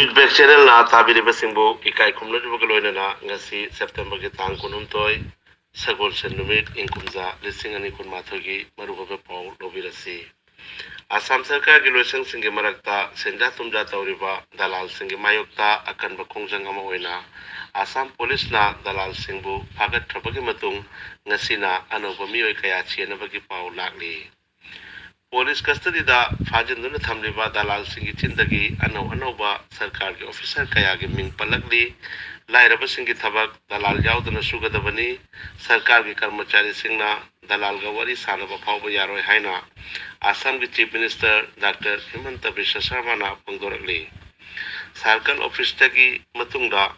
Feedback channel na tabiribasingbu ikai khumnajubaka loinana ngasi September ki tang kunumtoi sagol sen numit ingkumja lisingani kunmathogi marubaba pau lobirasi Assam Sarkar ki loisang singi marakta senja tumja tauriba dalal singi mayokta akan bakongjang ama oina Assam Police na dalal singbu phagat thrabagi matung ngasina anoba miyoi kaya chienabagi pau lakli Police custody da fajinduna thamliba dalal singi chindagi anauba sarkar ki officer kaya gi ming palakli lairaba singi thabak dalal yauduna sugadabani sarkar ki karmachari singna dalal ga wari sanaba phawba yaroi haina Assam ki Chief Minister Dr. Himanta Biswa Sarma na pangdorakli Sarkal office tagi matungda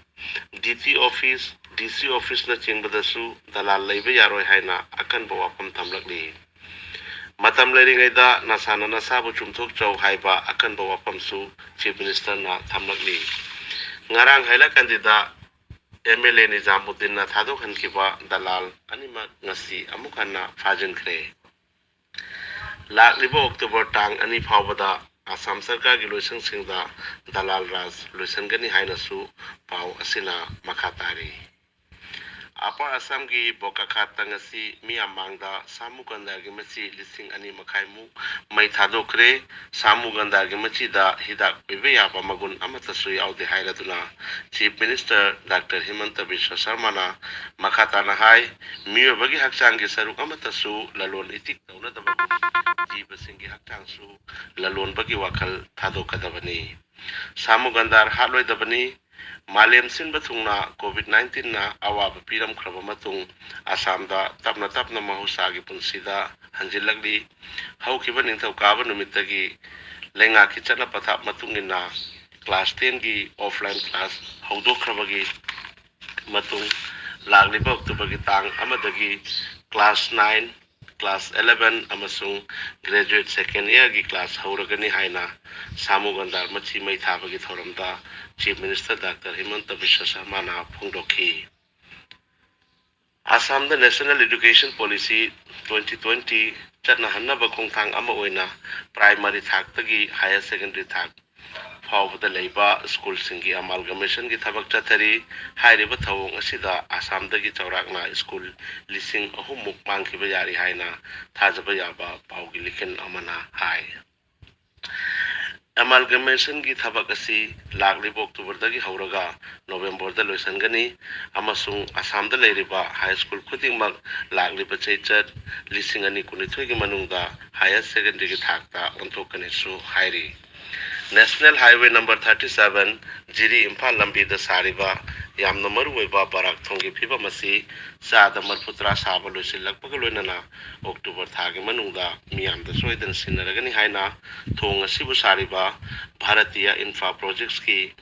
DC office na chingbadasu dalal leiba yaroi haina akan bawapam thamlakli Matam leringaida nasana nasabu chumthok chau haiba akan bawa pamsu Chief Minister na thamlakli ngarang haila kandida MLA Nizamuddin na thadok hankiba dalal anima ngasi amukanna fajin khre lakliba October tang ani phawbada Assam Sarkar gi loisang singda dalal raj loisangani hainasu pau asina makhatari Upper Assam gi Bokakhat tangasi Miyamangda Samugandar gi machi lising ani makhaimu mai thadokre Samugandar gi machi da hidak pibe yaba magun amata su yaude hairaduna Chief Minister Dr. Himanta Biswa Sarma na makhata na hai miyo bagi hakchang gi saruk amata su lalon itik tauna da jiba singi hakchang su lalon bagi wakal thadokadabani Samugandar haloi dabani Malem sin bathungna COVID-19 na awaba piram khraba matung Assamda tapna mahusagi punsida hanjilagli haukiba ningthau kaba numitagi lenga ki chana pathap matungina class 10 gi offline class haudokhrabagi matung lagliba October gi tang amadagi class 9 class 11 amasung graduate second year gi class hauragani haina Samugandar machi mai thabagi thoramda Chief Minister Dr. Himanta Biswa Sarma na phongdokhi Assam the National Education Policy 2020 chatna hannaba khongthang ama oina primary thak tagi higher secondary thak phawbada leiba school singi amalgamation gi thabak chathari hairiba thawong asida Assam dagi chaurakna school lising ahum muk mangkhiba yari haina thajaba yaba pawgi likhen amana hai Amalgamation ki thabak asi lakliba October dagi hauraga November da loisangani amasung Assam da leiriba high school khudingmak lakliba chaichat lisingani kunithoi gi manungda higher secondary gi thakta onthokani su hairi National Highway number 37 Jiri Imphal lambi da sariba yamna maruoiba barak thongi phiba masi sada marputra saba loisilakpaga loinana October thagi manungda miyamda soidan sinaragani haina thong asibu sariba Bharatiya Infra Projects ki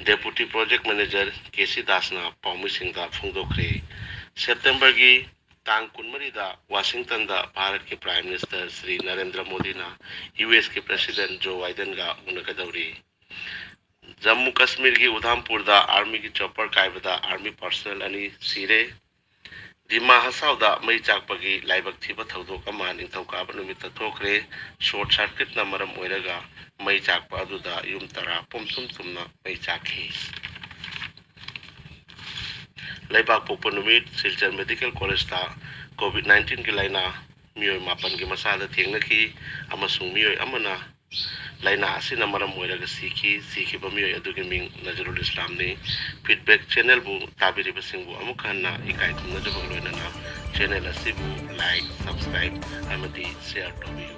Deputy Project Manager KC Dasna paumisingda phongdokre September gi tang kunmari da Washington da Bharat ke Prime Minister Shri Narendra Modi na US ke President Joe Biden ga unakadauri Jammu Kashmir ki Udhampur da Army ki chopper kaibada Army personnel ani sire Dima Hasau da mai chakpagi laibak thiba thodok ama ningthauka banumita thokre short circuit na maram oiraga mai chakpa adu da yum tara pomsum tumna mai chakhi Laibak Pokpa numit Silchar Medical College ta COVID-19 ki laina miyoi mapan ki masada thengnaki amasung miyoi amana laina asina maram oiraga sikhi ba miyoi adugi ming Nazrul Islam ni feedback channel bu tabiriba singbu amukhanna ikai thumna jabag loinana channel asibu like subscribe amadi share tobiyu